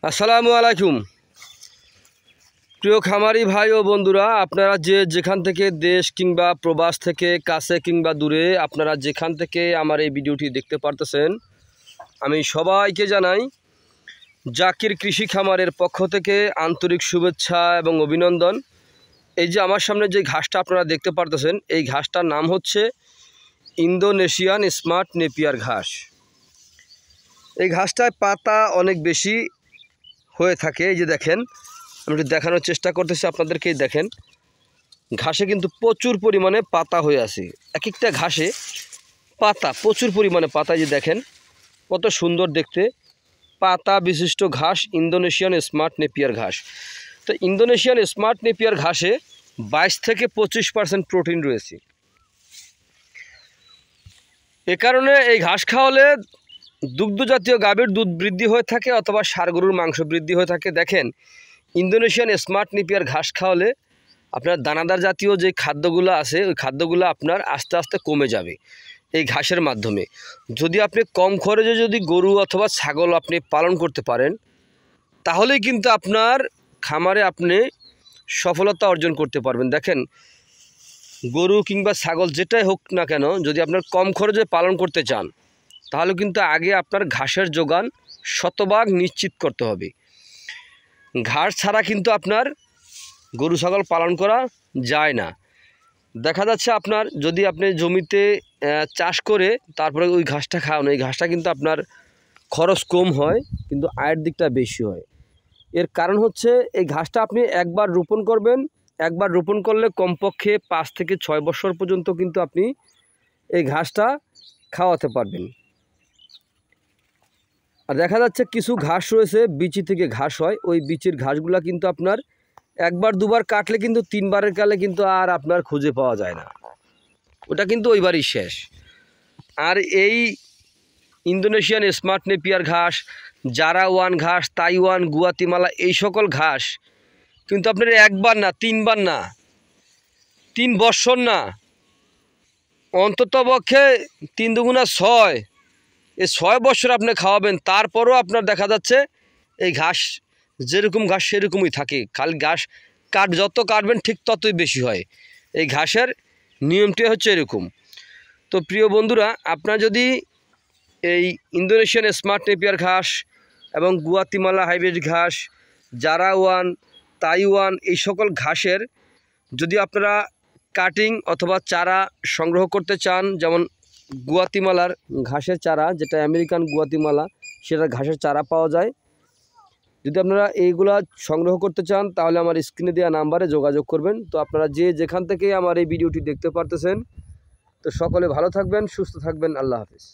আসসালামু আলাইকুম প্রিয় খামারি ভাই ও বন্ধুরা, আপনারা যেখান থেকে দেশ কিংবা প্রবাস থেকে কাছে কিংবা দূরে আপনারা যেখান থেকে আমার এই ভিডিওটি দেখতে পারতেছেন, আমি সবাইকে জানাই জাকির কৃষি খামারের পক্ষ থেকে আন্তরিক শুভেচ্ছা এবং অভিনন্দন। এই যে আমার সামনে যে ঘাসটা আপনারা দেখতে পারতেছেন, এই ঘাসটার নাম হচ্ছে ইন্দোনেশিয়ান স্মার্ট নেপিয়ার ঘাস। এই ঘাসটায় পাতা অনেক বেশি হয়ে থাকে। এই যে দেখেন, আমি একটু দেখানোর চেষ্টা করতেছি আপনাদেরকেই। দেখেন, ঘাসে কিন্তু প্রচুর পরিমাণে পাতা হয়ে আছে। এক একটা ঘাসে পাতা, প্রচুর পরিমাণে পাতা। যে দেখেন কত সুন্দর দেখতে পাতা বিশিষ্ট ঘাস ইন্দোনেশিয়ান স্মার্ট নেপিয়ার ঘাস। তো ইন্দোনেশিয়ান স্মার্ট নেপিয়ার ঘাসে 22 থেকে 25% প্রোটিন রয়েছে। এ কারণে এই ঘাস খাওয়ালে দুগ্ধজাতীয় গাভীর দুধ বৃদ্ধি হয়ে থাকে অথবা ষাঁড় গরুর মাংস বৃদ্ধি হয়ে থাকে। দেখেন, ইন্দোনেশিয়ান স্মার্ট নেপিয়ার ঘাস খাওয়ালে আপনার দানাদার জাতীয় যে খাদ্যগুলো আছে, ওই খাদ্যগুলো আপনার আস্তে আস্তে কমে যাবে এই ঘাসের মাধ্যমে। যদি আপনি কম খরচে যদি গরু অথবা ছাগল আপনি পালন করতে পারেন, তাহলেই কিন্তু আপনার খামারে আপনি সফলতা অর্জন করতে পারবেন। দেখেন, গরু কিংবা ছাগল যেটাই হোক না কেন, যদি আপনার কম খরচে পালন করতে চান, তাহলে কিন্তু আগে আপনার ঘাসের যোগান শতভাগ নিশ্চিত করতে হবে। ঘাস ছাড়া কিন্তু আপনার গরু ছাগল পালন করা যায় না। দেখা যাচ্ছে আপনার যদি আপনি জমিতে চাষ করে তারপরে ওই ঘাসটা খাওয়ান, এই ঘাসটা কিন্তু আপনার খরচ কম হয় কিন্তু আয়ের দিকটা বেশি হয়। এর কারণ হচ্ছে এই ঘাসটা আপনি একবার রোপণ করবেন, একবার রোপণ করলে কমপক্ষে 5 থেকে 6 বছর পর্যন্ত কিন্তু আপনি এই ঘাসটা খাওয়াতে পারবেন। আর দেখা যাচ্ছে কিছু ঘাস রয়েছে বিচি থেকে ঘাস হয়, ওই বিচির ঘাসগুলা কিন্তু আপনার একবার দুবার কাটলে কিন্তু 3বারের কালে কিন্তু আর আপনার খুঁজে পাওয়া যায় না, ওটা কিন্তু ওইবারই শেষ। আর এই ইন্দোনেশিয়ান স্মার্ট নেপিয়ার ঘাস, জারাওয়ান ঘাস, তাইওয়ান, গুয়াতিমালা, এই সকল ঘাস কিন্তু আপনার একবার না, 3বার না, 3 বৎসর না, অন্ততপক্ষে 3 দুগুণা 6, এই 6 বছর আপনি খাওয়াবেন। তারপরও আপনার দেখা যাচ্ছে এই ঘাস যেরকম ঘাস সেরকমই থাকে। খালি ঘাস যত কাটবেন ঠিক ততই বেশি হয়। এই ঘাসের নিয়মটি হচ্ছে এরকম। তো প্রিয় বন্ধুরা, আপনার যদি এই ইন্দোনেশিয়ান স্মার্ট নেপিয়ার ঘাস এবং গুয়াতিমালা হাইব্রিড ঘাস, জারাওয়ান, তাইওয়ান, এই সকল ঘাসের যদি আপনারা কাটিং অথবা চারা সংগ্রহ করতে চান, যেমন গুয়াতিমালার ঘাসের চারা, যেটা আমেরিকান গুয়াতিমালা, সেটা ঘাসের চারা পাওয়া যায়। যদি আপনারা এইগুলা সংগ্রহ করতে চান, তাহলে আমার স্ক্রিনে দেওয়া নাম্বারে যোগাযোগ করবেন। তো আপনারা যেখান থেকে আমার এই ভিডিওটি দেখতে পারতেছেন, তো সকলে ভালো থাকবেন, সুস্থ থাকবেন। আল্লাহ হাফিজ।